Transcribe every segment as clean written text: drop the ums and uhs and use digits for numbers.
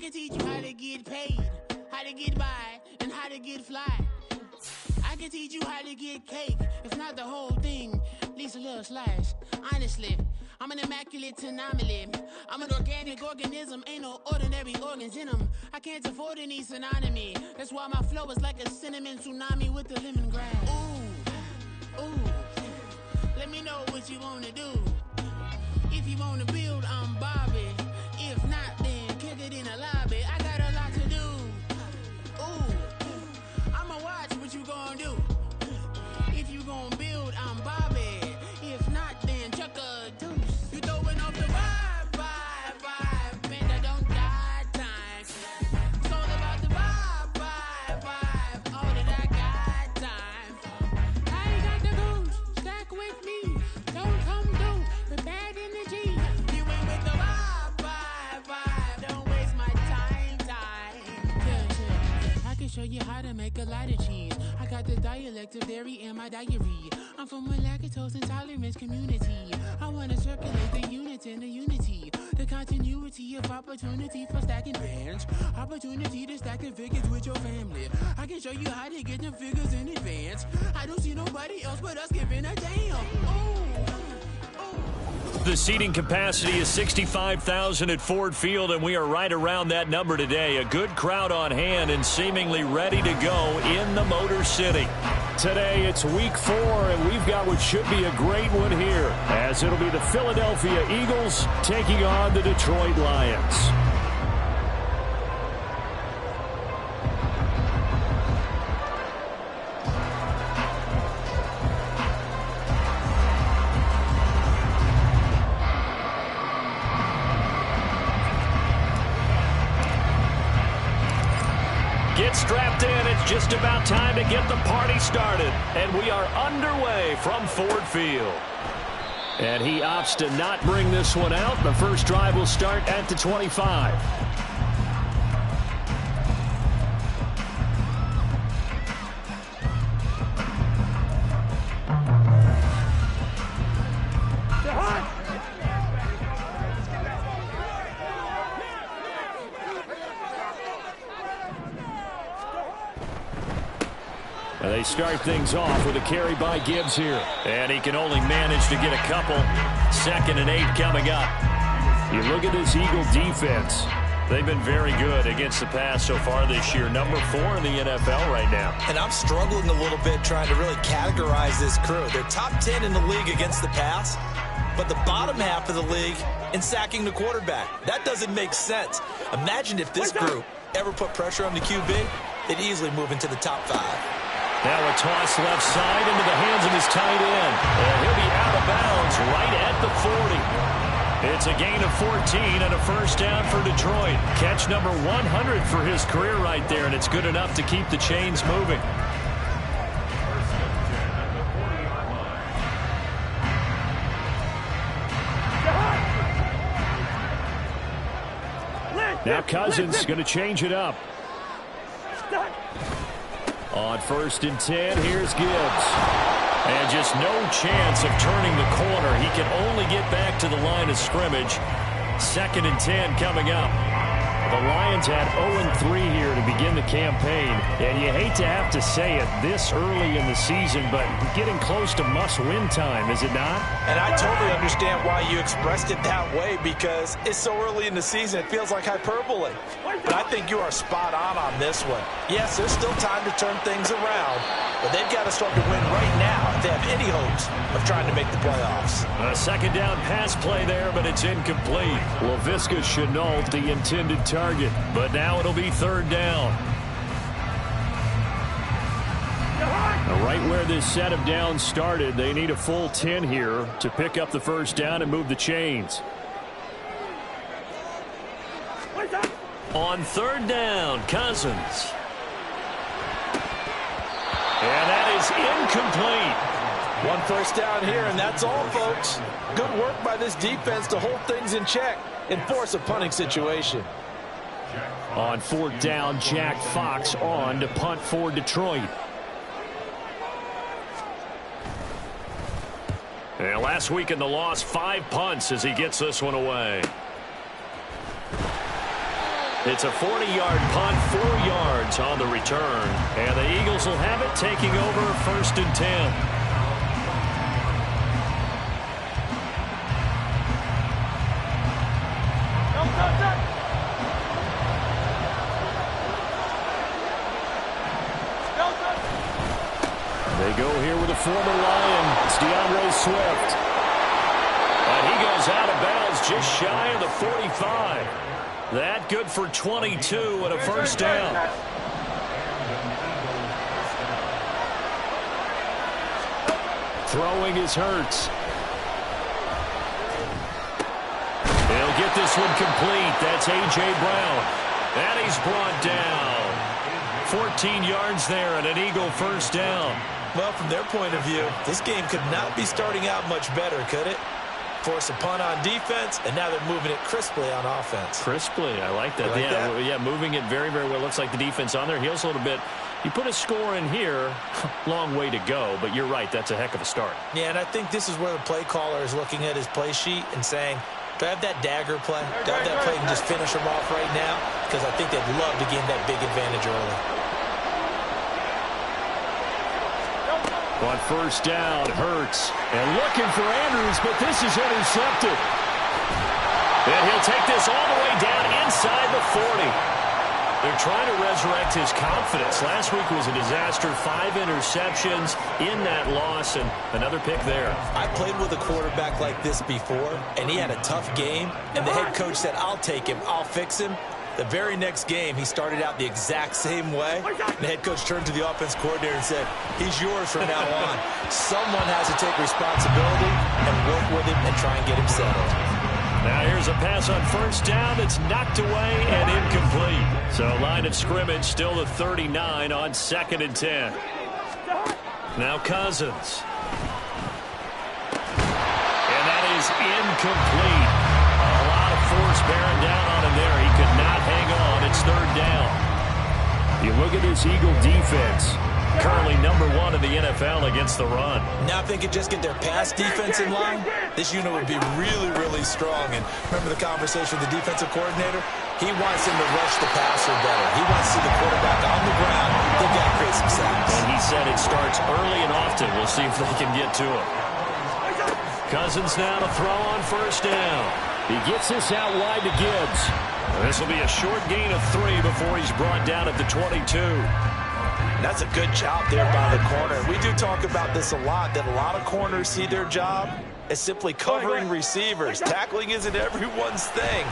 can teach you how to get paid, how to get by, and how to get fly. I can teach you how to get cake, if not the whole thing, at least a little slice. Honestly, I'm an immaculate anomaly. I'm an organic organism, ain't no ordinary organs in them. I can't afford any synonymy. That's why my flow is like a cinnamon tsunami with the lemongrass. Ooh, ooh, let me know what you wanna do. If you wanna build, I'm Bobby. If not, then kick it in the lobby. I got a lot to do. Ooh, I'ma watch what you gonna do. If you gonna build, I'm Bobby. If not, then chuck a deuce. You throwing off the vibe, man, I don't die time. It's all about the vibe, all that I got time. I ain't got the goose, stack with me. Don't come through the bad energy. You ain't with the vibe, don't waste my time. Yeah, I can show you how to make a lot of cheese. I got the dialect of dairy in my diary. I'm from a lactose intolerance community. I wanna circulate the units and the unity. The continuity of opportunity for stacking bands. Opportunity to stack the figures with your family. I can show you how to get them figures in advance. I don't see nobody else but us giving a damn. The seating capacity is 65,000 at Ford Field, and we are right around that number today. A good crowd on hand and seemingly ready to go in the Motor City. Today, it's week 4, and we've got what should be a great one here, as it'll be the Philadelphia Eagles taking on the Detroit Lions. Strapped in, it's just about time to get the party started. And we are underway from Ford Field. And he opts to not bring this one out. The first drive will start at the 25. They start things off with a carry by Gibbs here. And he can only manage to get a couple. 2nd and 8 coming up. You look at this Eagle defense. They've been very good against the pass so far this year. Number 4 in the NFL right now. And I'm struggling a little bit trying to really categorize this crew. They're top 10 in the league against the pass, but the bottom half of the league in sacking the quarterback. That doesn't make sense. Imagine if this group ever put pressure on the QB, they'd easily move into the top 5. Now a toss left side into the hands of his tight end. And he'll be out of bounds right at the 40. It's a gain of 14 and a first down for Detroit. Catch number 100 for his career right there, and it's good enough to keep the chains moving. Now Cousins going to change it up. On 1st and 10, here's Gibbs. And just no chance of turning the corner. He can only get back to the line of scrimmage. 2nd and 10 coming up. The Lions had 0-3 here to begin the campaign. And you hate to have to say it this early in the season, but getting close to must-win time, is it not? And I totally understand why you expressed it that way, because it's so early in the season, it feels like hyperbole. But I think you are spot on this one. Yes, there's still time to turn things around, but they've got to start to win right now if they have any hopes of trying to make the playoffs. A 2nd down pass play there, but it's incomplete. Laviska Shenault, the intended target, but now it'll be 3rd down. Right where this set of downs started, they need a full 10 here to pick up the first down and move the chains. On 3rd down, Cousins. And that is incomplete. 1 first down here, and that's all, folks. Good work by this defense to hold things in check and force a punting situation. On 4th down, Jack Fox on to punt for Detroit. And last week in the loss, 5 punts as he gets this one away. It's a 40-yard punt, 4 yards on the return. And the Eagles will have it, taking over 1st and 10. They go here with a former Lion. It's DeAndre Swift. And he goes out of bounds just shy of the 45. That good for 22 and a 1st down. Throwing is Hurts. He'll get this one complete. That's A.J. Brown. And he's brought down. 14 yards there and an Eagle 1st down. Well, from their point of view, this game could not be starting out much better, could it? Force a punt on defense, and now they're moving it crisply on offense. Crisply, I like that. Yeah, moving it very, very well. Looks like the defense on their heels a little bit. You put a score in here, long way to go, but you're right, that's a heck of a start. Yeah, and I think this is where the play caller is looking at his play sheet and saying, do I have that dagger play? Do I have that play and just finish them off right now? Because I think they'd love to gain that big advantage early. On 1st down, Hurts. And looking for Andrews, but this is intercepted. And he'll take this all the way down inside the 40. They're trying to resurrect his confidence. Last week was a disaster. 5 interceptions in that loss, and another pick there. I played with a quarterback like this before, and he had a tough game, and the head coach said, I'll take him, I'll fix him. The very next game, he started out the exact same way. The head coach turned to the offense coordinator and said, he's yours from now on. Someone has to take responsibility and work with him and try and get him settled. Now here's a pass on 1st down. It's knocked away and incomplete. So line of scrimmage still the 39 on 2nd and 10. Now Cousins. And that is incomplete. A lot of force bearing down on him there. He could not hang on. It's 3rd down. You look at this Eagle defense. Currently number 1 in the NFL against the run. Now if they could just get their pass defense in line, this unit would be really, really strong. And remember the conversation with the defensive coordinator? He wants him to rush the passer better. He wants to see the quarterback on the ground. They've got to create some sacks. And he said it starts early and often. We'll see if they can get to him. Cousins now to throw on 1st down. He gets this out wide to Gibbs. This will be a short gain of 3 before he's brought down at the 22. That's a good job there by the corner. We do talk about this a lot, that a lot of corners see their job as simply covering receivers. Tackling isn't everyone's thing.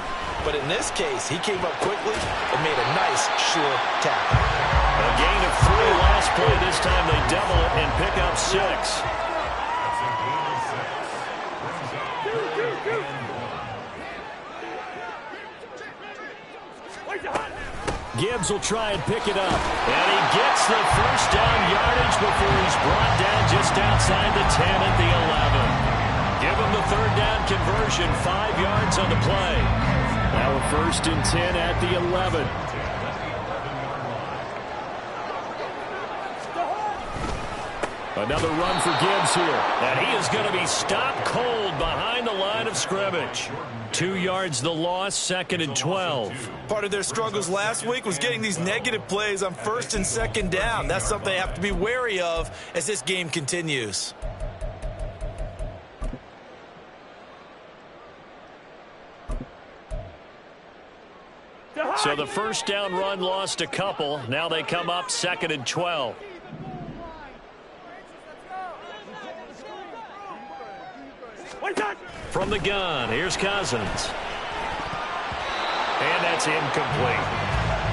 But in this case, he came up quickly and made a nice, sure tackle. A gain of 3 last play. This time they double it and pick up 6. Gibbs will try and pick it up. And he gets the 1st down yardage before he's brought down just outside the 10 at the 11. Give him the 3rd down conversion, 5 yards on the play. Now a 1st and 10 at the 11. Another run for Gibbs here. And he is going to be stopped cold behind the line of scrimmage. 2 yards the loss, 2nd and 12. Part of their struggles last week was getting these negative plays on 1st and 2nd down. That's something they have to be wary of as this game continues. So the 1st down run lost a couple. Now they come up 2nd and 12. From the gun, here's Cousins. And that's incomplete.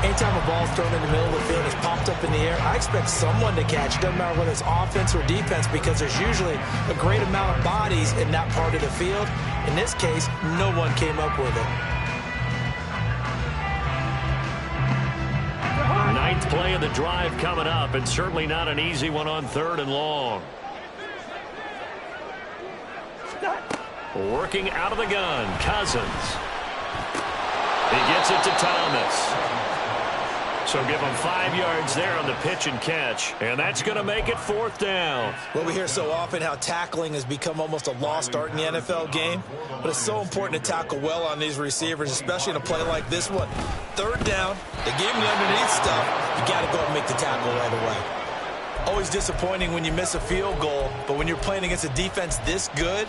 Anytime a ball's thrown in the middle of the field, it's popped up in the air, I expect someone to catch it. Doesn't matter whether it's offense or defense, because there's usually a great amount of bodies in that part of the field. In this case, no one came up with it. 9th play of the drive coming up, and certainly not an easy one on 3rd and long. Working out of the gun, Cousins. He gets it to Thomas. So give them 5 yards there on the pitch and catch, and that's going to make it 4th down. Well, we hear so often how tackling has become almost a lost art in the NFL game, but it's so important to tackle well on these receivers, especially in a play like this one. 3rd down, they gave him the underneath stuff. You got to go and make the tackle right away. Always disappointing when you miss a field goal, but when you're playing against a defense this good,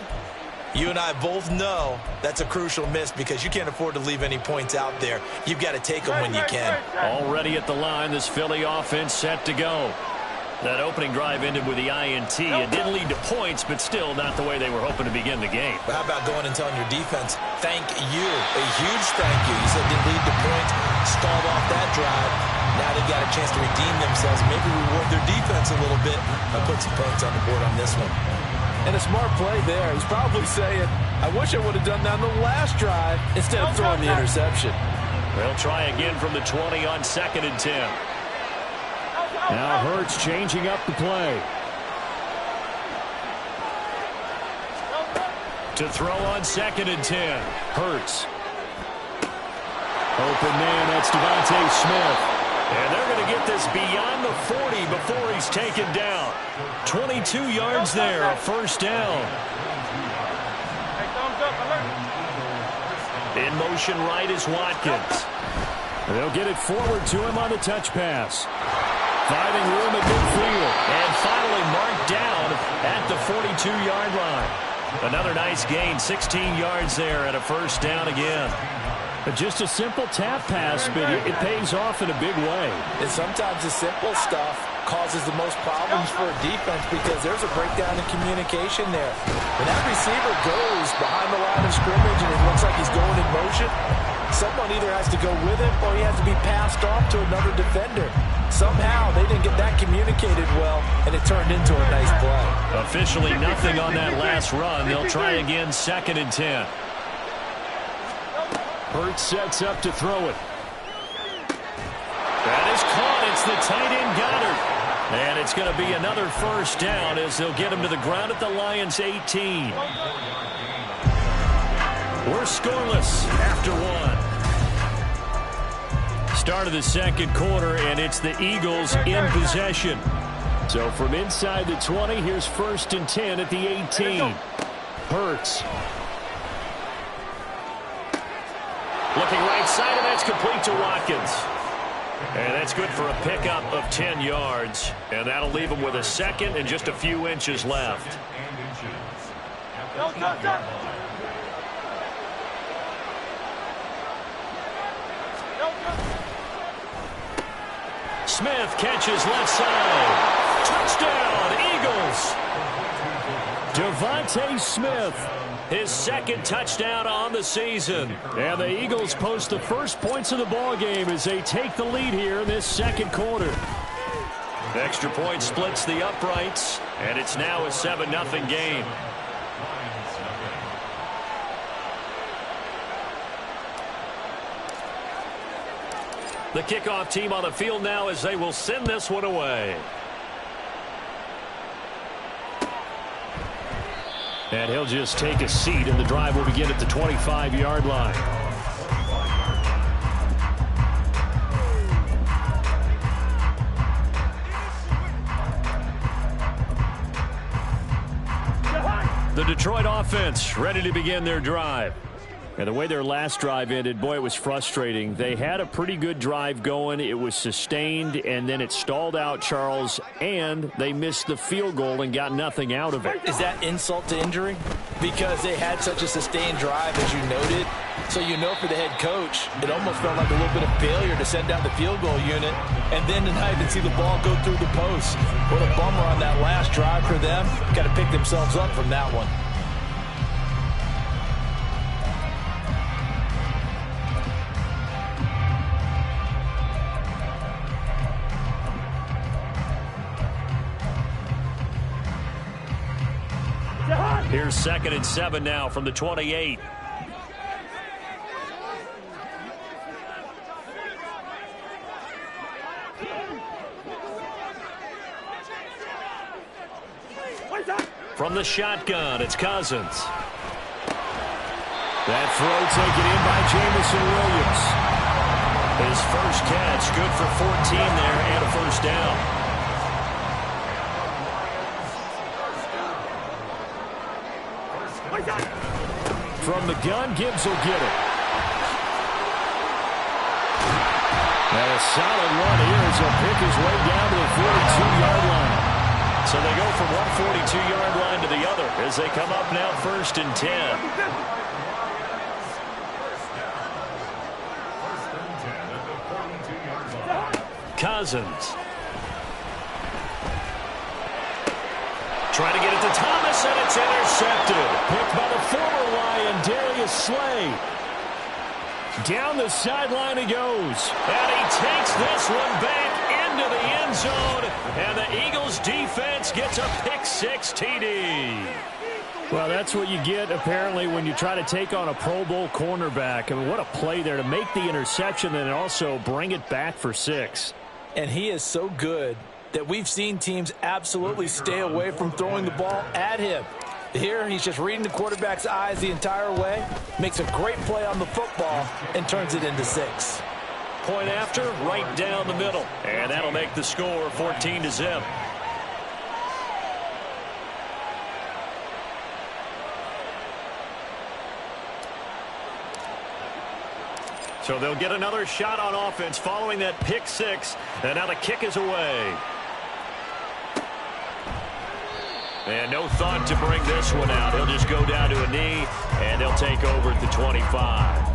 you and I both know that's a crucial miss because you can't afford to leave any points out there. You've got to take them when you can. Already at the line, this Philly offense set to go. That opening drive ended with the INT. It didn't lead to points, but still not the way they were hoping to begin the game. But how about going and telling your defense, thank you, a huge thank you. You said didn't lead to points, stalled off that drive. Now they've got a chance to redeem themselves, maybe reward their defense a little bit by putting some points on the board on this one. And a smart play there. He's probably saying, I wish I would have done that on the last drive instead of throwing the interception. They'll try again from the 20 on 2nd and 10. Now Hurts changing up the play. To throw on 2nd and 10. Hurts. Open man, that's Devontae Smith. And they're going to get this beyond the 40 before he's taken down. 22 yards there, a 1st down. In motion right is Watkins. They'll get it forward to him on the touch pass. Finding room at midfield. And finally marked down at the 42-yard line. Another nice gain, 16 yards there and a 1st down again. But just a simple tap pass, but it pays off in a big way. And sometimes the simple stuff causes the most problems for a defense because there's a breakdown in communication there. When that receiver goes behind the line of scrimmage and it looks like he's going in motion, someone either has to go with him or he has to be passed off to another defender. Somehow they didn't get that communicated well, and it turned into a nice play. Officially nothing on that last run. They'll try again 2nd and 10. Hurts sets up to throw it. That is caught. It's the tight end Goddard. And it's going to be another 1st down as they'll get him to the ground at the Lions' 18. We're scoreless after 1. Start of the 2nd quarter, and it's the Eagles in possession. So from inside the 20, here's 1st and 10 at the 18. Hurts. Looking right side, and that's complete to Watkins. And that's good for a pickup of 10 yards. And that'll leave him with a 2nd and just a few inches left. Smith catches left side. Touchdown, Eagles. Devontae Smith. His 2nd touchdown on the season. And the Eagles post the first points of the ball game as they take the lead here in this 2nd quarter. Extra point splits the uprights, and it's now a 7-0 game. The kickoff team on the field now as they will send this one away. And he'll just take a seat, and the drive will begin at the 25-yard line. The Detroit offense ready to begin their drive. And the way their last drive ended, boy, it was frustrating. They had a pretty good drive going. It was sustained, and then it stalled out, Charles, and they missed the field goal and got nothing out of it. Is that insult to injury? Because they had such a sustained drive, as you noted. So you know for the head coach, it almost felt like a little bit of failure to send out the field goal unit and then tonight to see the ball go through the post. What a bummer on that last drive for them. Got to pick themselves up from that one. Here's 2nd and 7 now from the 28. From the shotgun, it's Cousins. That throw taken in by Jameson Williams. His first catch, good for 14 there and a first down. From the gun, Gibbs will get it. And a solid run here as he'll pick his way down to the 42-yard line. So they go from one 42-yard line to the other as they come up now 1st and 10. Cousins. Trying to get it to Thomas, and it's intercepted. Picked by the former Lion, Darius Slay. Down the sideline he goes. And he takes this one back into the end zone. And the Eagles defense gets a pick-6 TD. Well, that's what you get, apparently, when you try to take on a Pro Bowl cornerback. I mean, what a play there to make the interception and also bring it back for 6. And he is so good that we've seen teams absolutely stay away from throwing the ball at him. Here, he's just reading the quarterback's eyes the entire way, makes a great play on the football, and turns it into 6. Point after, right down the middle. And that'll make the score 14-0. So they'll get another shot on offense following that pick-6. And now the kick is away. And no thought to bring this one out. He'll just go down to a knee, and they'll take over at the 25.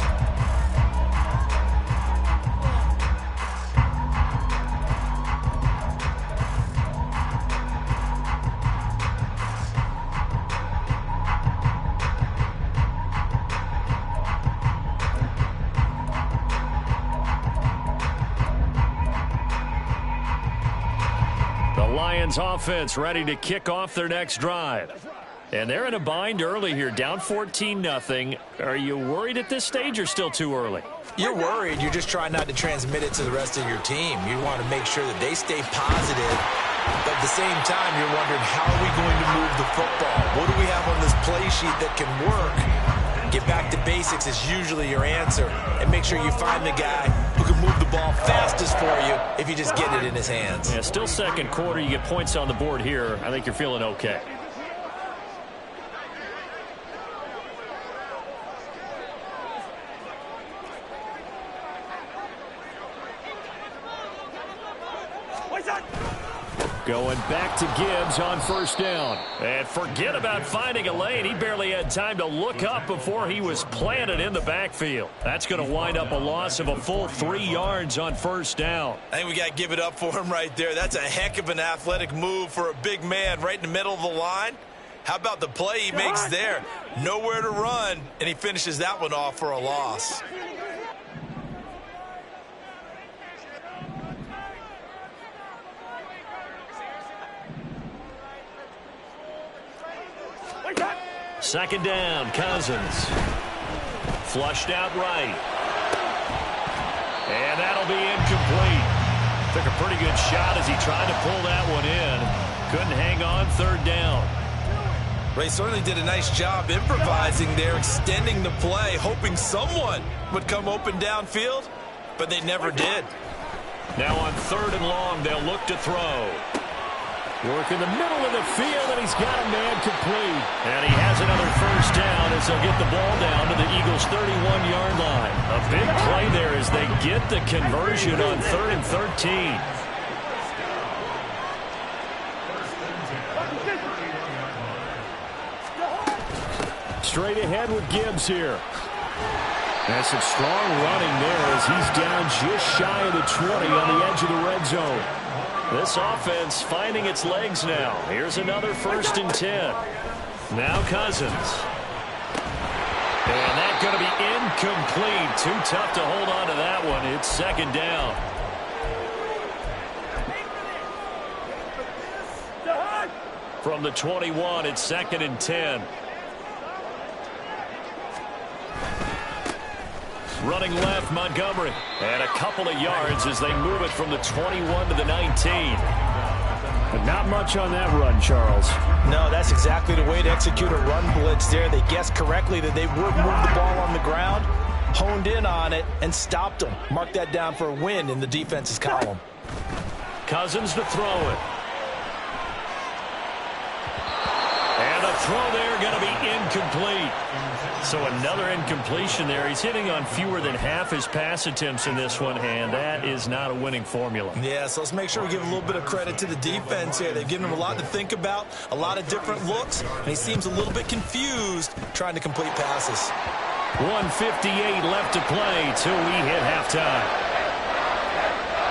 Lions offense ready to kick off their next drive. And they're in a bind early here, down 14-0. Are you worried at this stage or still too early? You're worried. You're just trying not to transmit it to the rest of your team. You want to make sure that they stay positive. But at the same time, you're wondering, how are we going to move the football? What do we have on this play sheet that can work? Get back to basics is usually your answer. And make sure you find the guy who can move the ball fastest for you if you just get it in his hands. Yeah, still second quarter. You get points on the board here. I think you're feeling okay. Going back to Gibbs on 1st down. And forget about finding a lane. He barely had time to look up before he was planted in the backfield. That's going to wind up a loss of a full 3 yards on 1st down. I think we got to give it up for him right there. That's a heck of an athletic move for a big man right in the middle of the line. How about the play he makes there? Nowhere to run, and he finishes that one off for a loss. Second down, Cousins. Flushed out right. And that'll be incomplete. Took a pretty good shot as he tried to pull that one in. Couldn't hang on 3rd down. Ray certainly did a nice job improvising there, extending the play, hoping someone would come open downfield, but they never did. Now on 3rd and long, they'll look to throw. Work in the middle of the field, and he's got a man complete. And he has another 1st down as they'll get the ball down to the Eagles' 31-yard line. A big play there as they get the conversion on 3rd and 13. Straight ahead with Gibbs here. And some strong running there as he's down just shy of the 20 on the edge of the red zone. This offense finding its legs now. Here's another 1st and 10. Now Cousins. And that's going to be incomplete. Too tough to hold on to that one. It's 2nd down. From the 21, it's 2nd and 10. Running left, Montgomery. And a couple of yards as they move it from the 21 to the 19. But not much on that run, Charles. No, that's exactly the way to execute a run blitz there. They guessed correctly that they would move the ball on the ground. honed in on it and stopped them. Mark that down for a win in the defense's column. Cousins to throw it. And a throw there going to be incomplete. So another incompletion there. He's hitting on fewer than half his pass attempts in this one, and that is not a winning formula. Yeah, so let's make sure we give a little bit of credit to the defense here. They've given him a lot to think about, a lot of different looks, and he seems a little bit confused trying to complete passes. 1:58 left to play till we hit halftime.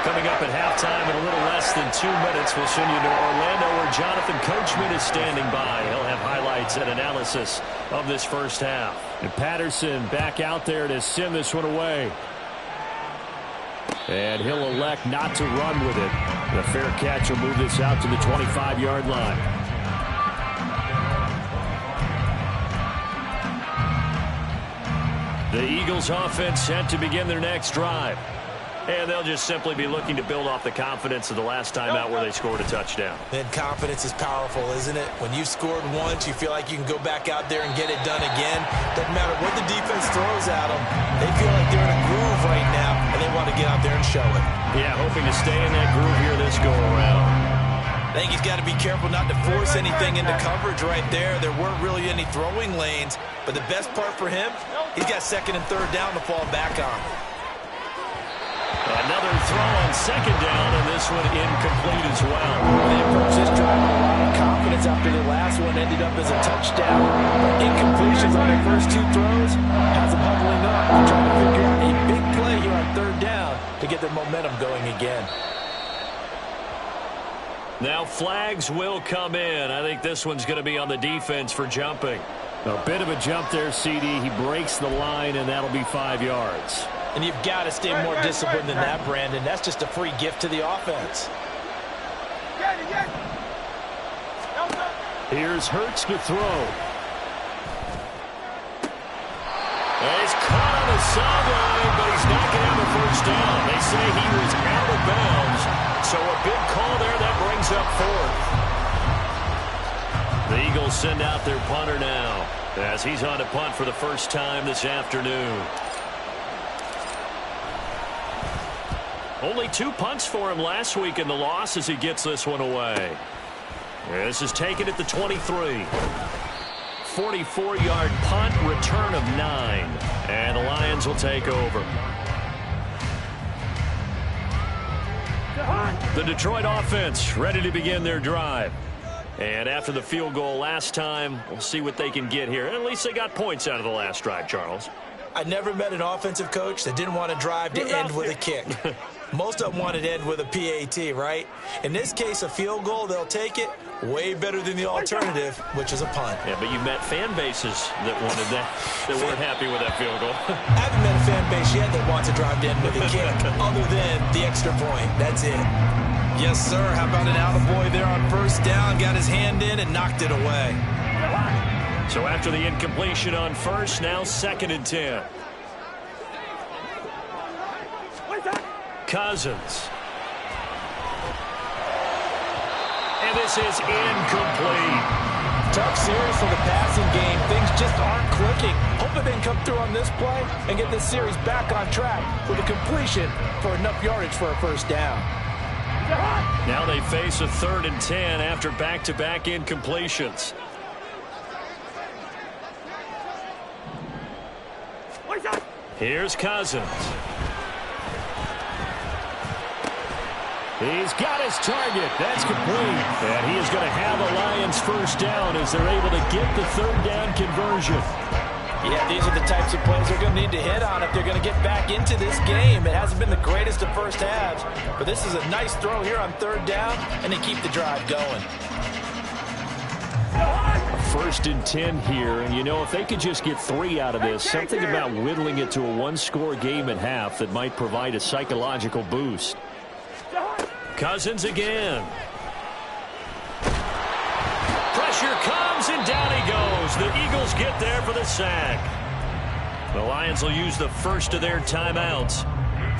Coming up at halftime in a little less than 2 minutes, we'll send you to Orlando where Jonathan Coachman is standing by. He'll have highlights and analysis of this first half. And Patterson back out there to send this one away. And he'll elect not to run with it. The fair catch will move this out to the 25-yard line. The Eagles offense set to begin their next drive. And they'll just simply be looking to build off the confidence of the last time out where they scored a touchdown. And confidence is powerful, isn't it? When you've scored once, you feel like you can go back out there and get it done again. Doesn't matter what the defense throws at them. They feel like they're in a groove right now, and they want to get out there and show it. Yeah, hoping to stay in that groove here this go-around. I think he's got to be careful not to force anything into coverage right there. There weren't really any throwing lanes. But the best part for him, he's got second and third down to fall back on. Another throw on second down, and this one incomplete as well. They approached this drive with a lot of confidence after the last one ended up as a touchdown. But incompletions on their first two throws has them huddling up and trying to figure out a big play here on third down to get their momentum going again. Now flags will come in. I think this one's going to be on the defense for jumping. A bit of a jump there, CD. He breaks the line, and that'll be 5 yards. And you've got to stay more disciplined than that, Brandon. That's just a free gift to the offense. Here's Hurts to throw. And he's caught on the sideline, but he's not going to have a first down. They say he was out of bounds. So a big call there that brings up fourth. The Eagles send out their punter now as he's on to punt for the first time this afternoon. Only 2 punts for him last week in the loss as he gets this one away. This is taken at the 23. 44-yard punt, return of 9. And the Lions will take over. The Detroit offense ready to begin their drive. And after the field goal last time, we'll see what they can get here. And at least they got points out of the last drive, Charles. I never met an offensive coach that didn't want to drive to end with a kick. Most of them wanted to end with a PAT, right? In this case, a field goal, they'll take it. Way better than the alternative, which is a punt. Yeah, but you met fan bases that wanted that, that weren't happy with that field goal. I haven't met a fan base yet that wants to drive to end with a kick, other than the extra point. That's it. Yes, sir. How about an attaboy there on first down? Got his hand in and knocked it away. So after the incompletion on first, now 2nd and 10. Cousins. And this is incomplete. Tough series for the passing game. Things just aren't clicking. Hoping they can come through on this play and get this series back on track with a completion for enough yardage for a first down. Now they face a 3rd and 10 after back-to-back incompletions. Here's Cousins. He's got his target. That's complete. And he is going to have a Lions first down as they're able to get the 3rd down conversion. Yeah, these are the types of plays they're going to need to hit on if they're going to get back into this game. It hasn't been the greatest of first halves, but this is a nice throw here on 3rd down, and they keep the drive going. 1st and 10 here, and you know, if they could just get 3 out of this, something about whittling it to a 1-score game at half that might provide a psychological boost. Cousins again. Pressure comes, and down he goes. The Eagles get there for the sack. The Lions will use the first of their timeouts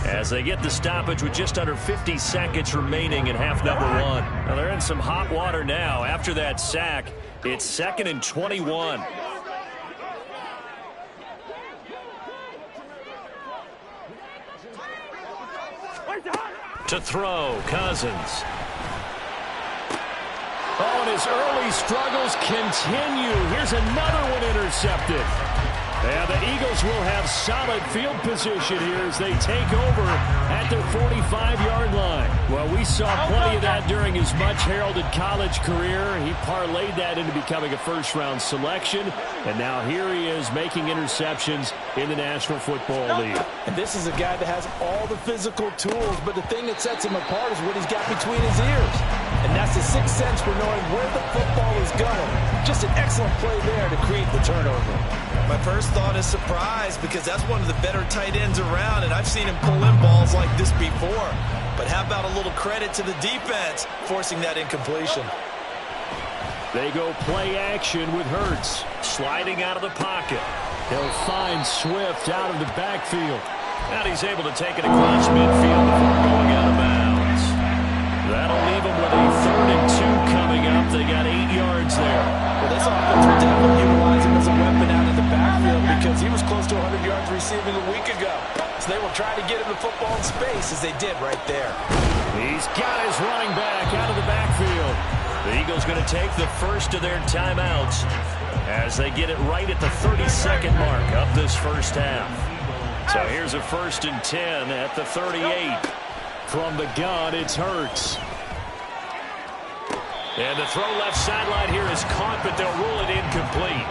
as they get the stoppage with just under 50 seconds remaining in half number 1. Now they're in some hot water now. After that sack, it's 2nd and 21. To throw, Cousins. Oh, and his early struggles continue. Here's another one intercepted. And the Eagles will have solid field position here as they take over at their 45-yard line. Well, we saw plenty of that during his much-heralded college career. He parlayed that into becoming a first-round selection, and now here he is making interceptions in the National Football League. And this is a guy that has all the physical tools, but the thing that sets him apart is what he's got between his ears. And that's the sixth sense for knowing where the football is going. Just an excellent play there to create the turnover. My first thought is surprise because that's one of the better tight ends around, and I've seen him pull in balls like this before. But how about a little credit to the defense forcing that incompletion? They go play action with Hurts. Sliding out of the pocket. He'll find Swift out of the backfield. And he's able to take it across midfield before going out of bounds. That'll leave him with a 3rd and 2 coming up. They got 8 yards there. Well, this offense will definitely utilize him as a weapon out of the backfield because he was close to 100 yards receiving a week ago. So they will try to get him the football in space as they did right there. He's got his running back out of the backfield. The Eagles going to take the first of their timeouts as they get it right at the 30-second mark of this first half. So here's a 1st and 10 at the 38. From the gun, it's Hurts. And the throw left sideline here is caught, but they'll rule it incomplete.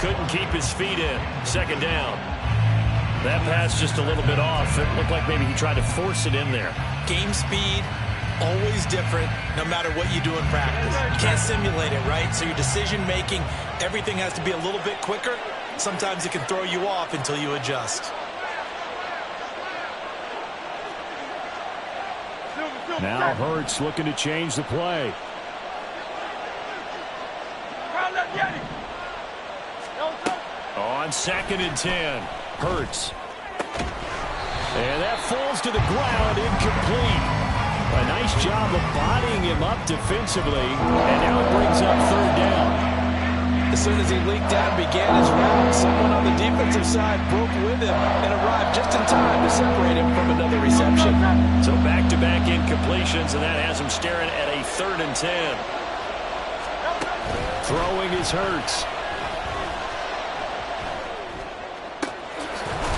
Couldn't keep his feet in. 2nd down. That pass just a little bit off. It looked like maybe he tried to force it in there. Game speed, always different no matter what you do in practice. You can't simulate it, right? So your decision-making, everything has to be a little bit quicker. Sometimes it can throw you off until you adjust. Now Hurts looking to change the play. On 2nd and 10. Hurts. And that falls to the ground, incomplete. A nice job of bodying him up defensively, and now it brings up 3rd down. As soon as he leaked out and began his route, someone on the defensive side broke with him and arrived just in time to separate him from another reception. So back-to-back incompletions, and that has him staring at a 3rd and 10. Throwing is Hurts.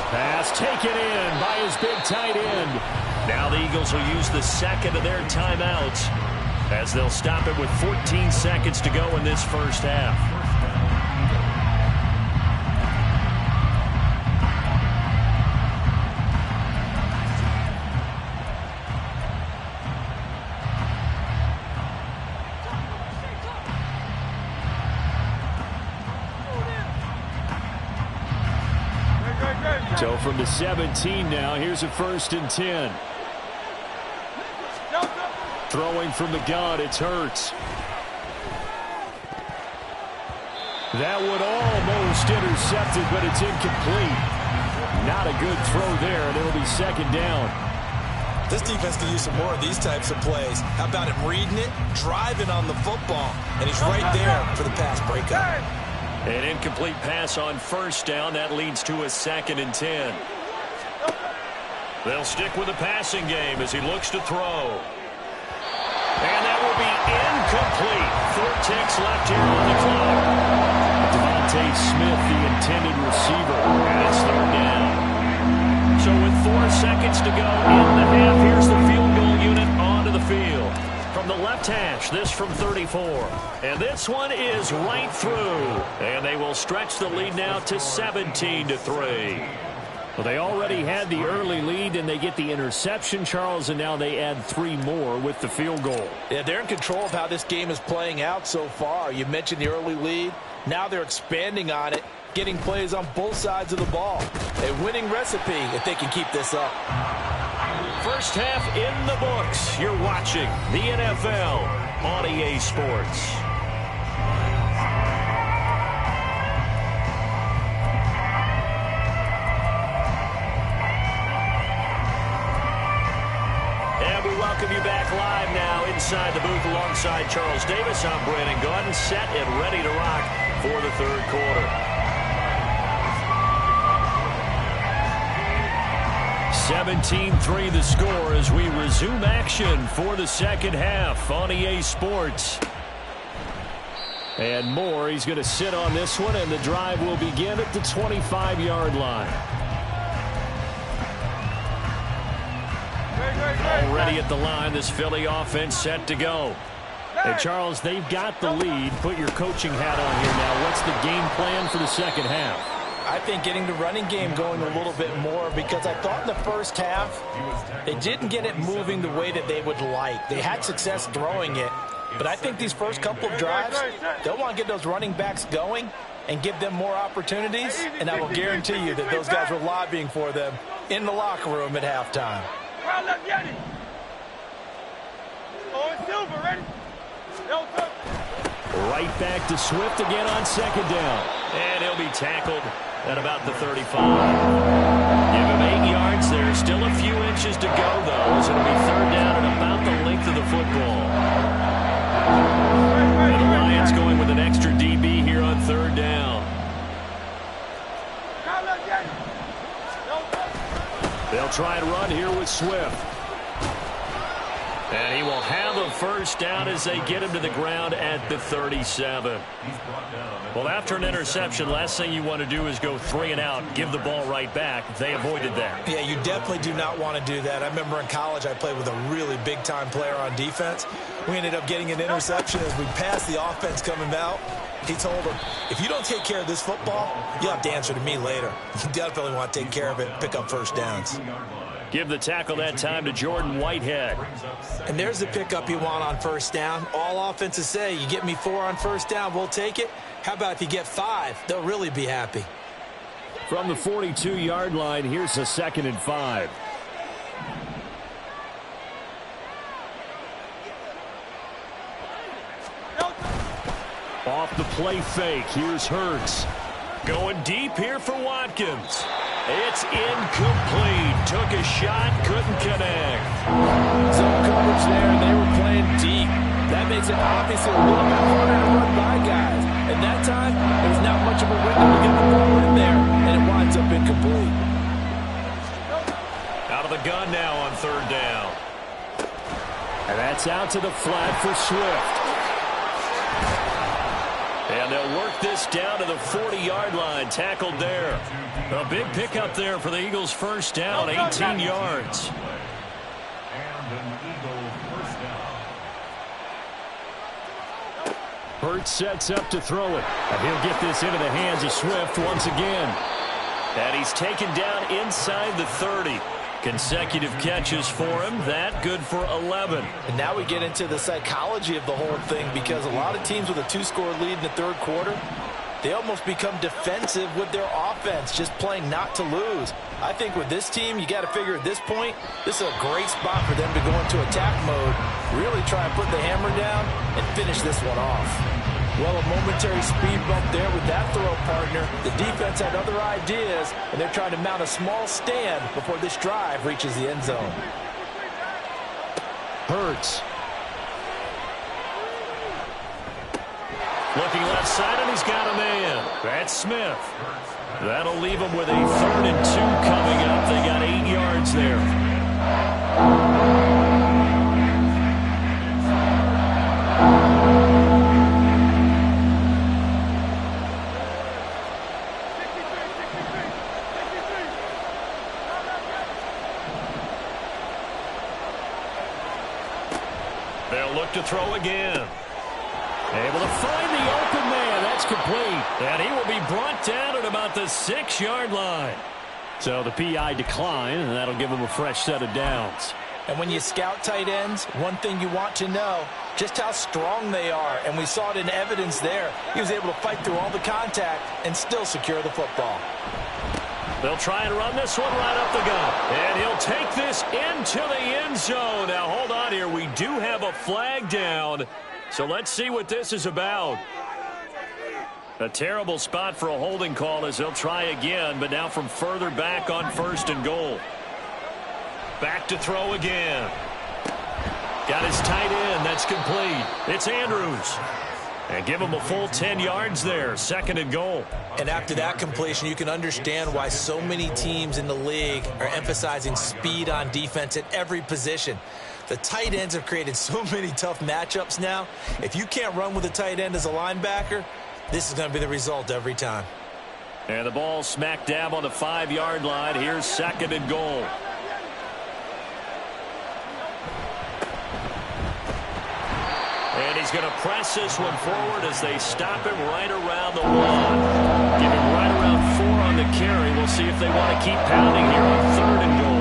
Pass taken in by his big tight end. Now the Eagles will use the 2nd of their timeouts as they'll stop it with 14 seconds to go in this first half. So from the 17 now, here's a 1st and 10. Throwing from the gun, it's Hurts. That one almost intercepted, but it's incomplete. Not a good throw there, and it'll be 2nd down. This defense can use some more of these types of plays. How about him reading it, driving on the football, and he's right there for the pass breakup. An incomplete pass on 1st down. That leads to a 2nd and 10. They'll stick with the passing game as he looks to throw. And that will be incomplete. 4 ticks left here on the clock. Devontae Smith, the intended receiver. And it's 3rd down. So with 4 seconds to go in the half, here's the field goal unit onto the field. From the left hash, this from 34. And this one is right through. And they will stretch the lead now to 17-3. Well, they already had the early lead, and they get the interception, Charles, and now they add 3 more with the field goal. Yeah, they're in control of how this game is playing out so far. You mentioned the early lead. Now they're expanding on it, getting plays on both sides of the ball. A winning recipe if they can keep this up. First half in the books. You're watching the NFL on EA Sports. And we welcome you back live now inside the booth alongside Charles Davis. I'm Brandon Gaudin, set and ready to rock for the 3rd quarter. 17-3 the score as we resume action for the second half on EA Sports. And Moore, he's going to sit on this one, and the drive will begin at the 25-yard line. Already at the line, this Philly offense set to go. Hey, Charles, they've got the lead. Put your coaching hat on here now. What's the game plan for the second half? I think getting the running game going a little bit more, because I thought in the first half they didn't get it moving the way that they would like. They had success throwing it, but I think these first couple of drives, they'll want to get those running backs going and give them more opportunities, and I will guarantee you that those guys were lobbying for them in the locker room at halftime. Right back to Swift again on second down. And he'll be tackled at about the 35. Give him 8 yards there. Still a few inches to go, though, as it'll be third down at about the length of the football. And the Lions going with an extra DB here on third down. They'll try and run here with Swift. And he will have a first down as they get him to the ground at the 37. Well, after an interception, last thing you want to do is go 3 and out, give the ball right back. They avoided that. Yeah, you definitely do not want to do that. I remember in college I played with a really big-time player on defense. We ended up getting an interception as we passed the offense coming out. He told him, if you don't take care of this football, you'll have to answer to me later. You definitely want to take care of it and pick up first downs. Give the tackle that time to Jordan Whitehead. And there's the pickup you want on first down. All offenses say, you get me 4 on first down, we'll take it. How about if you get 5? They'll really be happy. From the 42-yard line, here's a 2nd and 5. Off the play fake, here's Hurts. Going deep here for Watkins. It's incomplete. Took a shot, couldn't connect. Zone coverage there, and they were playing deep. That makes it obviously a little bit harder to run by guys. And that time, there's not much of a window to get the ball in there, and it winds up incomplete. Out of the gun now on third down. And that's out to the flat for Swift. And they'll work this down to the 40-yard line, tackled there. A big pickup there for the Eagles' first down, 18 yards. Hurts sets up to throw it. And he'll get this into the hands of Swift once again. And he's taken down inside the 30. Consecutive catches for him. That good for 11. And now we get into the psychology of the whole thing, because a lot of teams with a 2-score lead in the third quarter, they almost become defensive with their offense, just playing not to lose. I think with this team, you got to figure at this point, this is a great spot for them to go into attack mode, really try and put the hammer down and finish this one off. Well, a momentary speed bump there with that throw partner. The defense had other ideas, and they're trying to mount a small stand before this drive reaches the end zone. Hurts. Looking left side, and he's got a man. That's Smith. That'll leave him with a 3rd and 2 coming up. They got 8 yards there. They'll look to throw again. Able to find the open man. That's complete. And he will be brought down at about the 6-yard line. So the PI decline, and that'll give him a fresh set of downs. And when you scout tight ends, one thing you want to know, just how strong they are. And we saw it in evidence there. He was able to fight through all the contact and still secure the football. They'll try and run this one right up the gut. And he'll take this into the end zone. Now, hold on here. We do have a flag down. So let's see what this is about. A terrible spot for a holding call as they'll try again, but now from further back on 1st and goal. Back to throw again. Got his tight end. That's complete. It's Andrews. And give him a full 10 yards there, 2nd and goal. And after that completion, you can understand why so many teams in the league are emphasizing speed on defense at every position. The tight ends have created so many tough matchups now. If you can't run with a tight end as a linebacker, this is going to be the result every time. And the ball smack dab on the 5-yard line. Here's 2nd and goal. And he's going to press this one forward as they stop him right around the 1. Give him right around 4 on the carry. We'll see if they want to keep pounding here on 3rd and goal.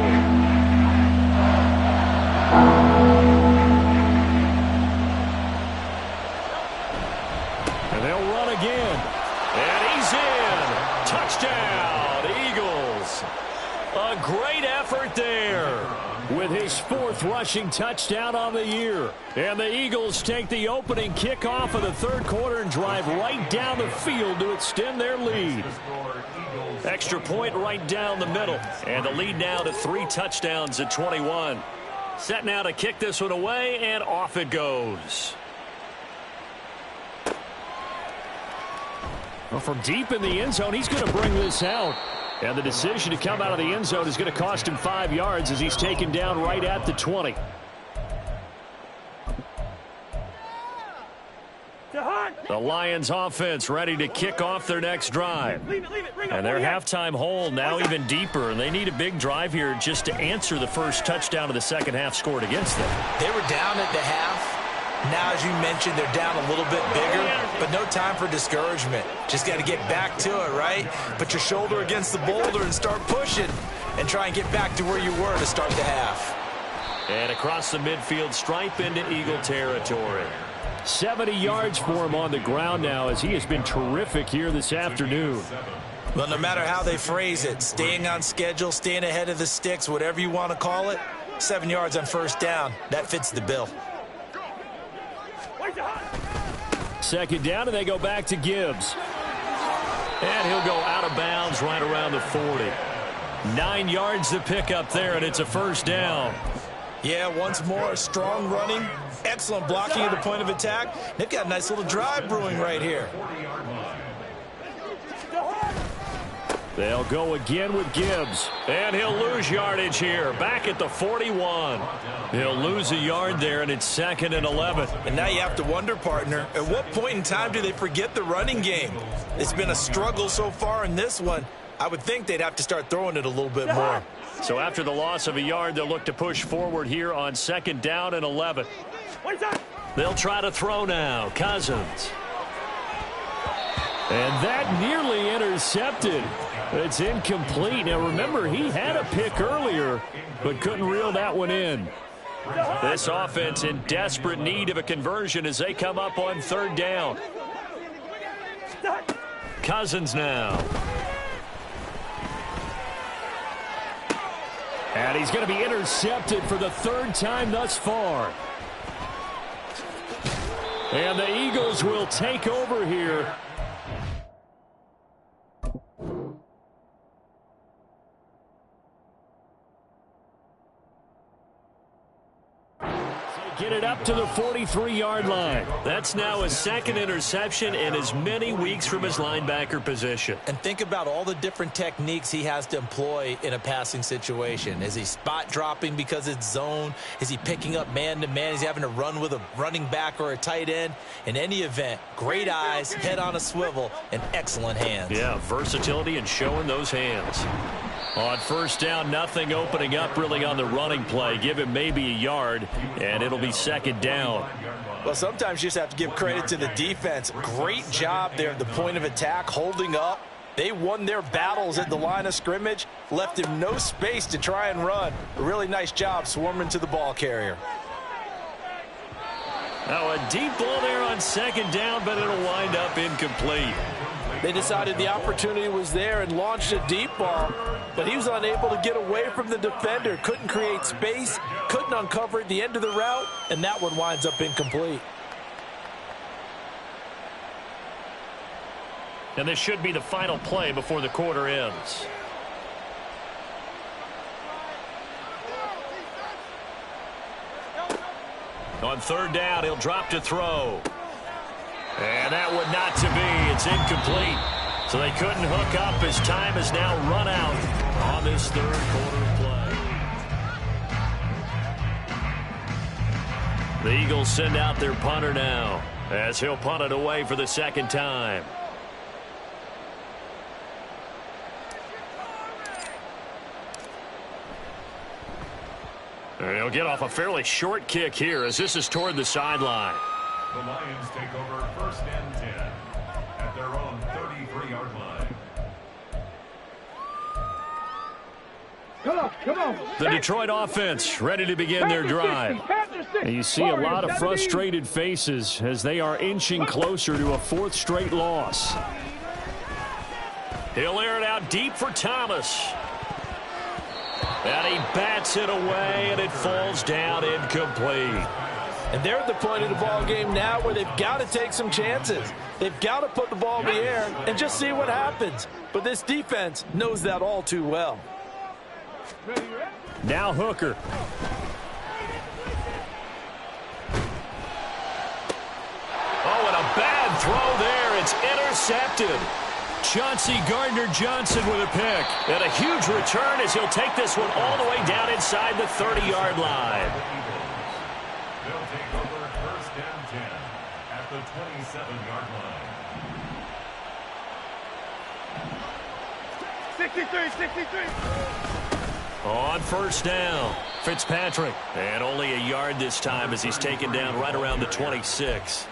And they'll run again. And he's in. Touchdown, Eagles. A great effort there. With his 4th rushing touchdown on the year. And the Eagles take the opening kickoff of the 3rd quarter and drive right down the field to extend their lead. Extra point right down the middle. And the lead now to 3 touchdowns at 21. Set now to kick this one away, and off it goes. Well, from deep in the end zone, he's going to bring this out. And the decision to come out of the end zone is going to cost him 5 yards as he's taken down right at the 20. The Lions offense ready to kick off their next drive. And their halftime hole now even deeper, and they need a big drive here just to answer the first touchdown of the second half scored against them. They were down at the half. Now, as you mentioned, they're down a little bit bigger, but no time for discouragement. Just got to get back to it, right? Put your shoulder against the boulder and start pushing and try and get back to where you were to start the half. And across the midfield stripe into Eagle territory. 70 yards for him on the ground now as he has been terrific here this afternoon. Well, no matter how they phrase it, staying on schedule, staying ahead of the sticks, whatever you want to call it, 7 yards on 1st down, that fits the bill. 2nd down, and they go back to Gibbs. And he'll go out of bounds right around the 40. 9 yards to pick up there, and it's a 1st down. Yeah, once more, strong running, excellent blocking at the point of attack. They've got a nice little drive brewing right here. They'll go again with Gibbs. And he'll lose yardage here, back at the 41. He'll lose a yard there, and it's 2nd and 11. And now you have to wonder, partner, at what point in time do they forget the running game? It's been a struggle so far in this one. I would think they'd have to start throwing it a little bit more. So after the loss of a yard, they'll look to push forward here on 2nd down and 11. They'll try to throw now. Cousins. And that nearly intercepted. It's incomplete. Now, remember, he had a pick earlier, but couldn't reel that one in. This offense in desperate need of a conversion as they come up on 3rd down. Cousins now. And he's going to be intercepted for the 3rd time thus far. And the Eagles will take over here. Get it up to the 43-yard line. That's now his 2nd interception in as many weeks from his linebacker position. And think about all the different techniques he has to employ in a passing situation. Is he spot dropping because it's zone? Is he picking up man-to-man? Is he having to run with a running back or a tight end? In any event, great eyes, head on a swivel, and excellent hands. Yeah, versatility and showing those hands. On 1st down, nothing opening up really on the running play. Give him maybe a yard, and it'll be 2nd down. Well, sometimes you just have to give credit to the defense. Great job there at the point of attack, holding up. They won their battles at the line of scrimmage, left him no space to try and run. A really nice job swarming to the ball carrier. Now a deep ball there on 2nd down, but it'll wind up incomplete. They decided the opportunity was there and launched a deep ball, but he was unable to get away from the defender. Couldn't create space, couldn't uncover at the end of the route, and that one winds up incomplete. And this should be the final play before the quarter ends. On 3rd down, he'll drop to throw. And that would not to be. It's incomplete. So they couldn't hook up as time has now run out on this third quarter of play. The Eagles send out their punter now as he'll punt it away for the second time. And he'll get off a fairly short kick here as this is toward the sideline. The Lions take over 1st and 10 at their own 33-yard line. Come on. The Detroit offense ready to begin their drive. And you see a lot of frustrated faces as they are inching closer to a 4th straight loss. He'll air it out deep for Thomas. And he bats it away, and it falls down incomplete. And they're at the point of the ball game now where they've got to take some chances. They've got to put the ball in the air and just see what happens. But this defense knows that all too well. Now Hooker. Oh, and a bad throw there. It's intercepted. Chauncey Gardner-Johnson with a pick. And a huge return as he'll take this one all the way down inside the 30-yard line. They'll take over 1st and 10 at the 27-yard line. 63. On 1st down, Fitzpatrick. And only a yard this time as he's taken down right around the 26.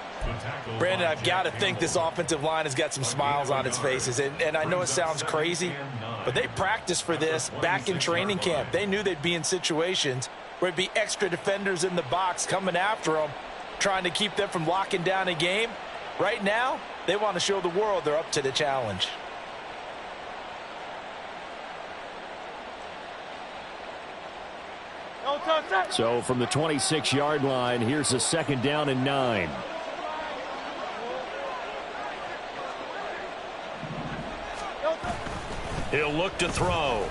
Brandon, I've got to think this offensive line has got some smiles on its faces. And I know it sounds crazy, but they practiced for this back in training camp. They knew they'd be in situations where it'd be extra defenders in the box coming after them, trying to keep them from locking down a game. Right now, they want to show the world they're up to the challenge. So from the 26-yard line, here's a 2nd down and 9. He'll look to throw.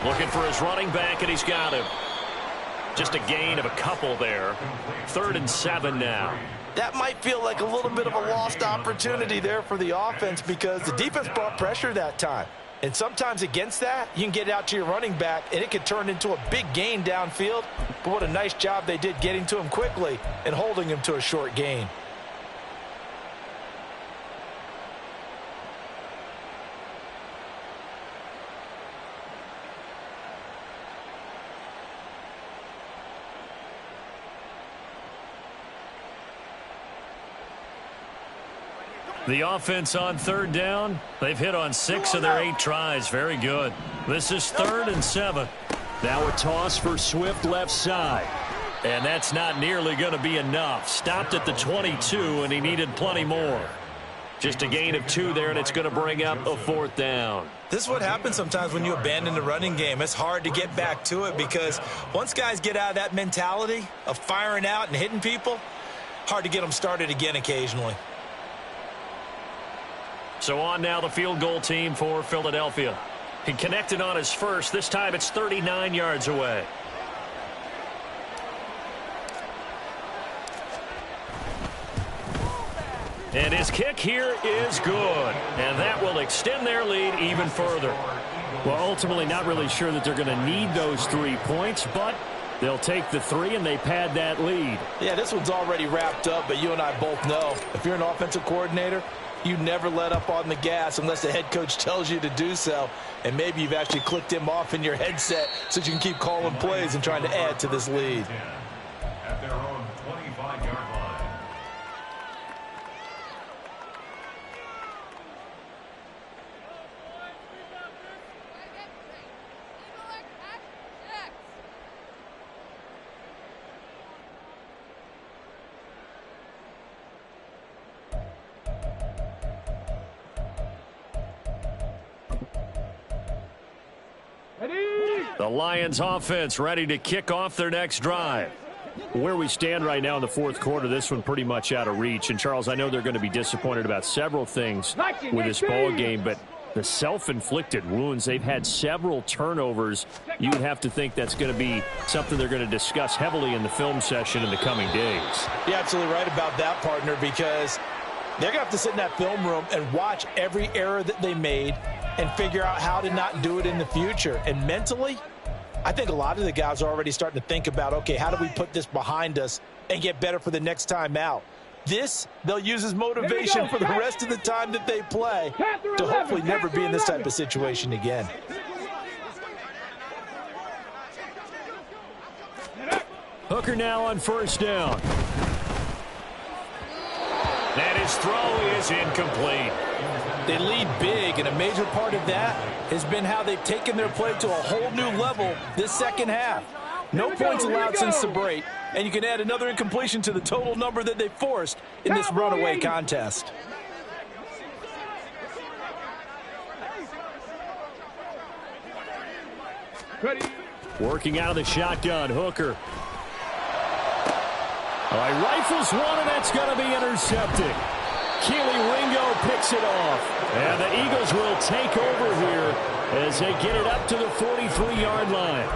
Looking for his running back, and he's got him. Just a gain of a couple there. 3rd and 7 now. That might feel like a little bit of a lost opportunity there for the offense because the defense brought pressure that time. And sometimes against that, you can get out to your running back, and it could turn into a big gain downfield. But what a nice job they did getting to him quickly and holding him to a short gain. The offense on 3rd down, they've hit on 6 of their 8 tries. Very good. This is 3rd and 7. Now a toss for Swift left side. And that's not nearly going to be enough. Stopped at the 22, and he needed plenty more. Just a gain of 2 there, and it's going to bring up a 4th down. This is what happens sometimes when you abandon the running game. It's hard to get back to it because once guys get out of that mentality of firing out and hitting people, hard to get them started again occasionally. So on now the field goal team for Philadelphia. He connected on his first. This time it's 39 yards away. And his kick here is good. And that will extend their lead even further. Well, ultimately not really sure that they're going to need those 3 points, but they'll take the 3 and they pad that lead. Yeah, this one's already wrapped up, but you and I both know if you're an offensive coordinator, you never let up on the gas unless the head coach tells you to do so. And maybe you've actually clicked him off in your headset so you can keep calling plays and trying to add to this lead. At their own 25-yard line. The Lions offense ready to kick off their next drive. Where we stand right now in the 4th quarter, this one pretty much out of reach. And, Charles, I know they're going to be disappointed about several things with this ball game, but The self-inflicted wounds, they've had several turnovers. You would have to think that's going to be something they're going to discuss heavily in the film session in the coming days. You're absolutely right about that, partner, because they're going to have to sit in that film room and watch every error that they made and figure out how to not do it in the future. And mentally, I think a lot of the guys are already starting to think about, okay, how do we put this behind us and get better for the next time out? This, they'll use as motivation for the rest of the time that they play to hopefully never be in this type of situation again. Hooker now on first down. And his throw is incomplete. They lead big, and a major part of that has been how they've taken their play to a whole new level this second half. No points allowed since the break, and you can add another incompletion to the total number that they forced in this runaway contest. Working out of the shotgun, Hooker. All right, rifles one, and that's going to be intercepted. Keely Ringo picks it off. And the Eagles will take over here as they get it up to the 43-yard line.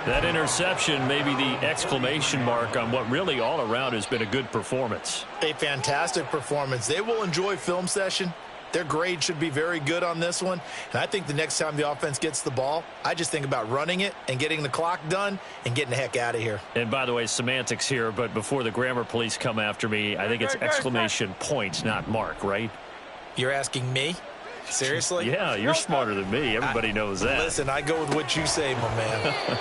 That interception may be the exclamation mark on what really all around has been a good performance. A fantastic performance. They will enjoy film session. Their grade should be very good on this one. And I think the next time the offense gets the ball, I just think about running it and getting the clock done and getting the heck out of here. And by the way, semantics here, but before the grammar police come after me, I think it's exclamation point, not mark, right? You're asking me? Seriously? Yeah, you're smarter than me. Everybody knows that. Listen, I go with what you say, my man.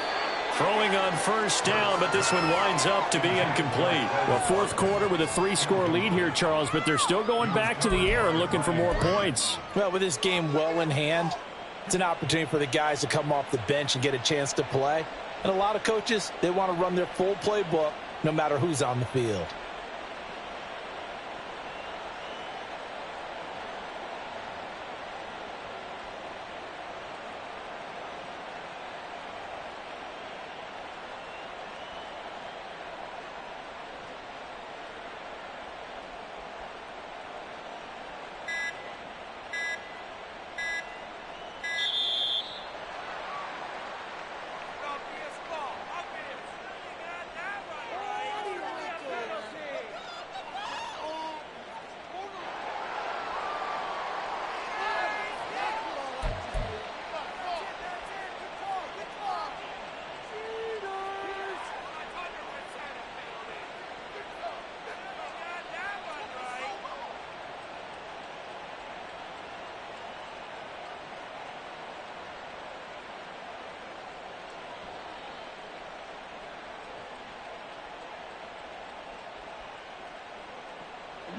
Throwing on first down, but this one winds up to be incomplete. Well, fourth quarter with a 3-score lead here, Charles, but they're still going back to the air and looking for more points. Well, with this game well in hand, it's an opportunity for the guys to come off the bench and get a chance to play. And a lot of coaches, they want to run their full playbook no matter who's on the field.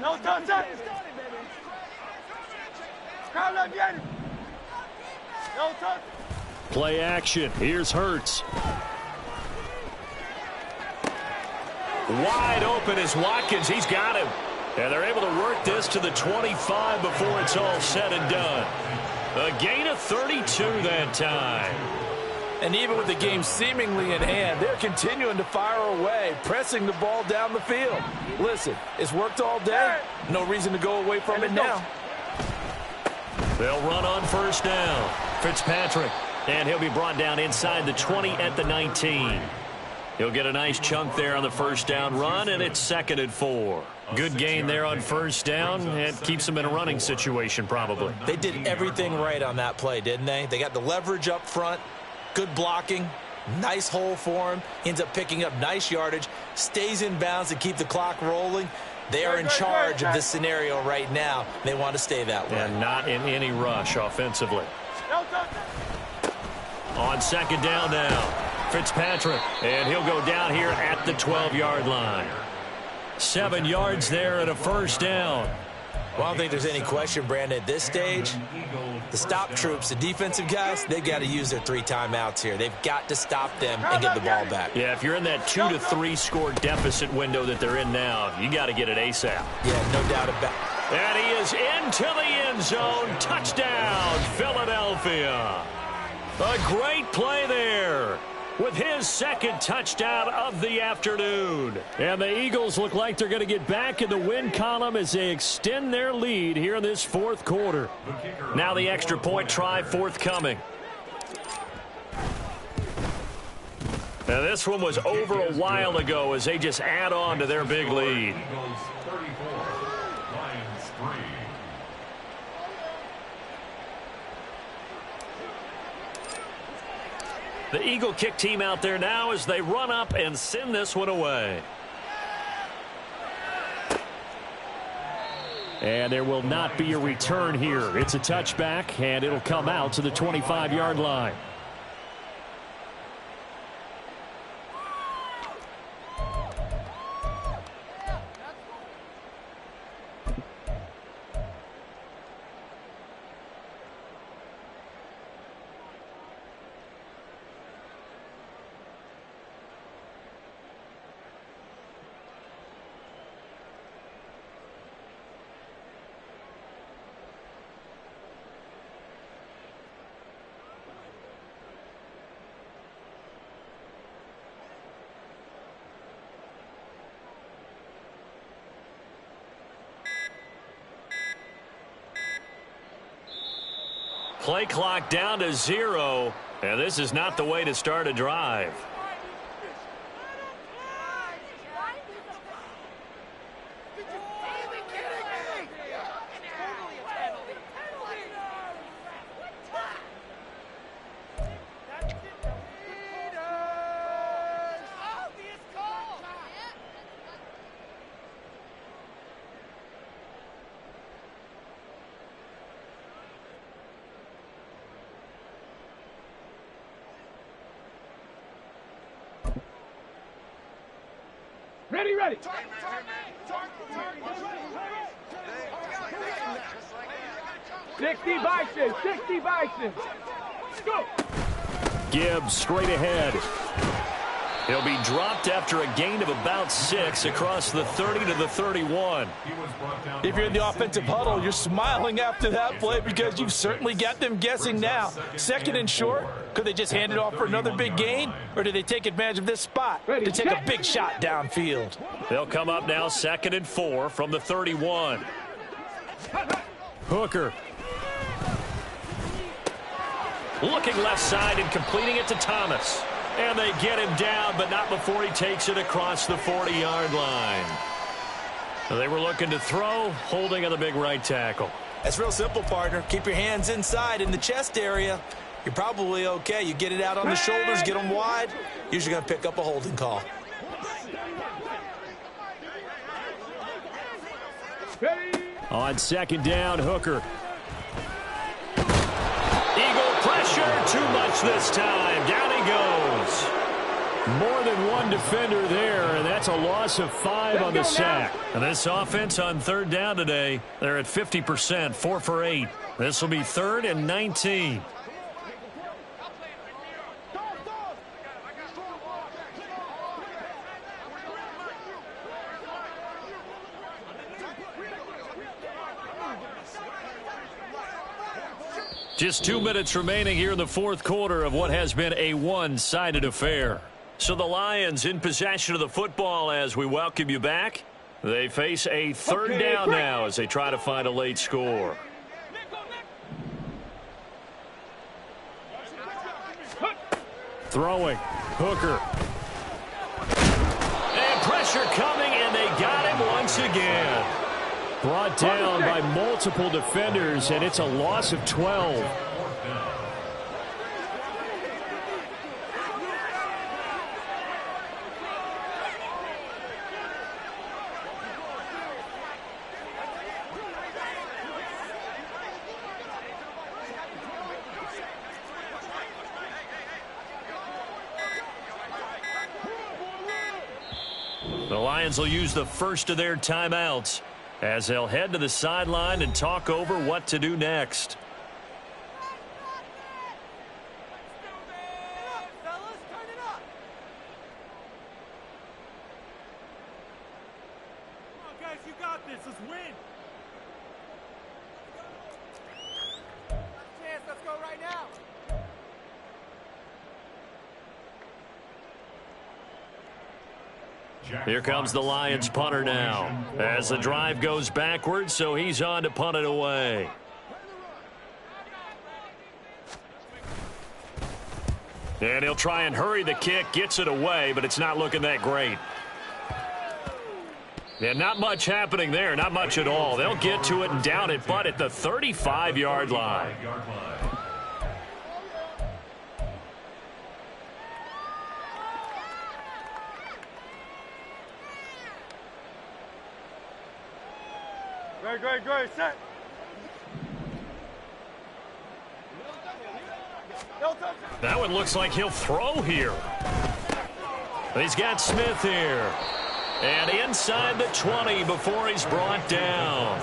No touch. No touch. Play action. Here's Hurts. Wide open is Watkins. He's got him. And they're able to work this to the 25 before it's all said and done. A gain of 32 that time. And even with the game seemingly in hand, they're continuing to fire away, pressing the ball down the field. Listen, it's worked all day. No reason to go away from it now. They'll run on first down. Fitzpatrick, and he'll be brought down inside the 20 at the 19. He'll get a nice chunk there on the first down run, and it's 2nd and 4. Good gain there on first down, and keeps them in a running situation probably. They did everything right on that play, didn't they? They got the leverage up front. Good blocking, nice hole for him, ends up picking up nice yardage, stays in bounds to keep the clock rolling. They are in charge of this scenario right now. They want to stay that way. And not in any rush offensively. On 2nd down now, Fitzpatrick, and he'll go down here at the 12-yard line. 7 yards there and a first down. Well, I don't think there's any question, Brandon, at this stage, the stop troops, the defensive guys, they've got to use their 3 timeouts here. They've got to stop them and get the ball back. Yeah, if you're in that 2 to 3 score deficit window that they're in now, you got to get it ASAP. Yeah, no doubt about it. And he is into the end zone. Touchdown, Philadelphia. A great play there. with his second touchdown of the afternoon. And the Eagles look like they're going to get back in the win column as they extend their lead here in this fourth quarter. Now the extra point try forthcoming. Now this one was over a while ago as they just add on to their big lead. The Eagle kick team out there now as they run up and send this one away. And there will not be a return here. It's a touchback, and it'll come out to the 25-yard line. Play clock down to 0, and this is not the way to start a drive. Ready. 60 Bison. Go. Gibbs straight ahead. He'll be dropped after a gain of about 6 across the 30 to the 31. If you're in the offensive huddle, you're smiling after that play because you've certainly got them guessing now. Second and short, could they just hand it off for another big gain, or do they take advantage of this spot to take a big shot downfield? They'll come up now 2nd and 4 from the 31. Hooker. Looking left side and completing it to Thomas. And they get him down, but not before he takes it across the 40-yard line. They were looking to throw, holding on the big right tackle. That's real simple, partner. Keep your hands inside in the chest area. You're probably okay. You get it out on the shoulders, get them wide. Usually going to pick up a holding call. On 2nd down, Hooker. Eagle pressure, too much this time. Down he goes. More than one defender there, and that's a loss of 5 on the sack. And this offense on 3rd down today, they're at 50%, 4 for 8. This will be 3rd and 19. Just 2 minutes remaining here in the fourth quarter of what has been a one-sided affair. So the Lions in possession of the football as we welcome you back. They face a 3rd down now as they try to find a late score. Throwing. Hooker. And pressure coming, and they got him once again. Brought down by multiple defenders, and it's a loss of 12. The Lions will use the first of their timeouts as they'll head to the sideline and talk over what to do next. Here comes the Lions punter now as the drive goes backwards, so he's on to punt it away. And he'll try and hurry the kick, gets it away, but it's not looking that great. And not much happening there, not much at all. They'll get to it and down it, but at the 35-yard line. Great, set. That one looks like he'll throw here. He's got Smith here. And inside the 20 before he's brought down.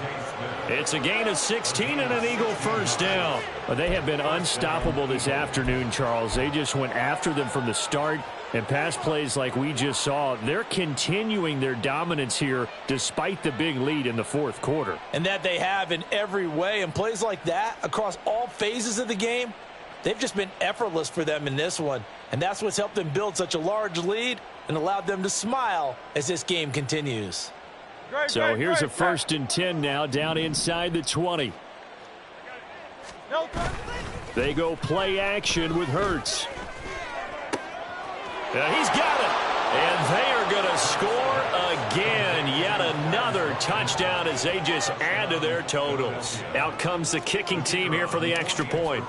It's a gain of 16 and an Eagle first down. Well, they have been unstoppable this afternoon, Charles. They just went after them from the start. And pass plays like we just saw, they're continuing their dominance here despite the big lead in the fourth quarter. And that they have in every way. And plays like that across all phases of the game, they've just been effortless for them in this one. And that's what's helped them build such a large lead and allowed them to smile as this game continues. So here's a 1st and 10 now down inside the 20. They go play action with Hurts. He's got it. And they are going to score again. Yet another touchdown as they just add to their totals. Out comes the kicking team here for the extra point.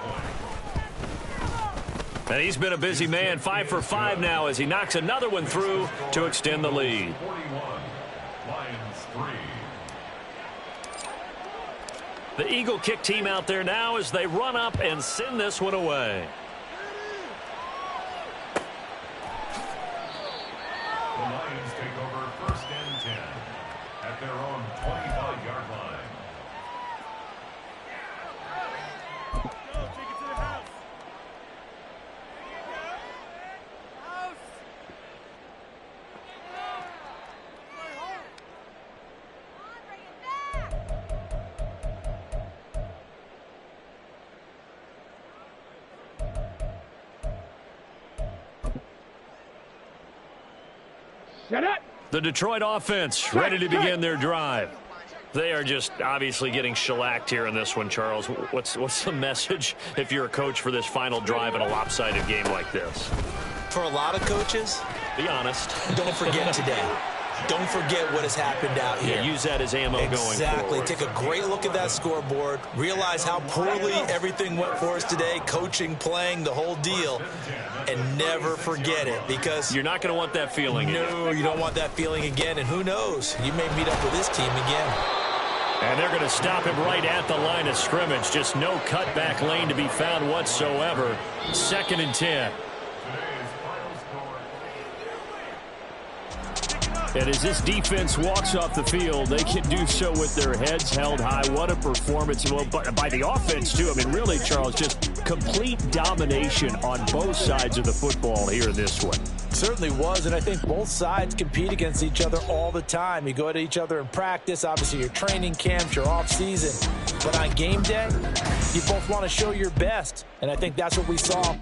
And he's been a busy man, 5 for 5 now as he knocks another one through to extend the lead. 41, Lions 3. The Eagle kick team out there now as they run up and send this one away. The Lions take over 1st and 10 at their own 25-yard line. Shut up. The Detroit offense ready to begin their drive. They are just obviously getting shellacked here in this one, Charles. What's the message if you're a coach for this final drive in a lopsided game like this? For a lot of coaches, be honest. Don't forget today. Don't forget what has happened out here. Yeah, use that as ammo going forward. Exactly. Take a great look at that scoreboard. Realize how poorly everything went for us today. Coaching, playing, the whole deal. And never forget it, because you're not going to want that feeling again. No, you don't want that feeling again. And who knows? You may meet up with this team again. And they're going to stop him right at the line of scrimmage. Just no cutback lane to be found whatsoever. 2nd and 10. And as this defense walks off the field, they can do so with their heads held high. What a performance. Well, but by the offense, too. I mean, really, Charles, just complete domination on both sides of the football here in this one. Certainly was, and I think both sides compete against each other all the time. You go at each other in practice, obviously your training camps, your off-season. But on game day, you both want to show your best, and I think that's what we saw.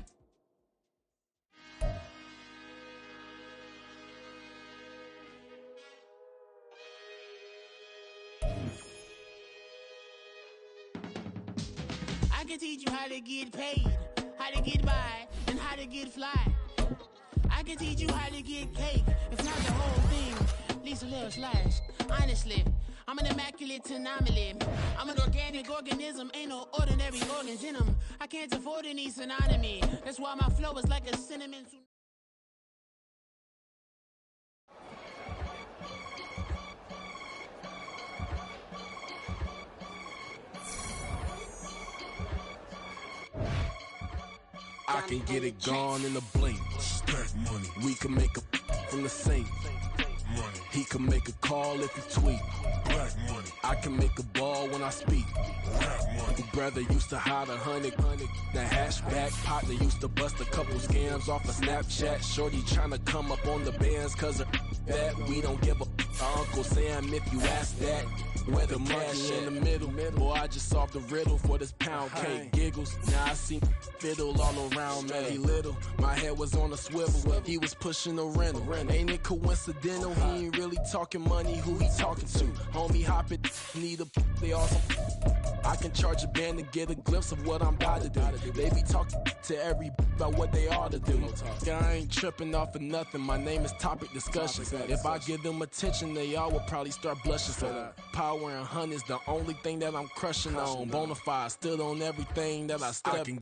I can teach you how to get paid, how to get by, and how to get fly. I can teach you how to get cake, if not the whole thing, at least a little slice. Honestly, I'm an immaculate anomaly. I'm an organic organism, ain't no ordinary organs in them. I can't afford any synonymy. That's why my flow is like a cinnamon. I can get it gone in a blink. Stack money. We can make a from the sink. Money. He can make a call if he tweet. Black money. I can make a ball when I speak. Rap money. Brother used to hide 100. The hashback partner used to bust a couple scams off of Snapchat. Shorty tryna come up on the bands cause her that. We don't give a Uncle Sam if you ask that. Where the money in the middle, boy, I just solved the riddle for this pound cake. Giggles, now I see fiddle all around, man. He little, my head was on a swivel. He was pushing a rental. Ain't it coincidental? He ain't really talking money, who he talking to? Homie, hop it, need a they awesome. I can charge a band to get a glimpse of what I'm about to do. They be talking to every about what they ought to do. I ain't tripping off of nothing. My name is Topic Discussion. If I give them attention, they all will probably start blushing. So power and hunt is the only thing that I'm crushing on. Bonafide, stood on everything that I stepped.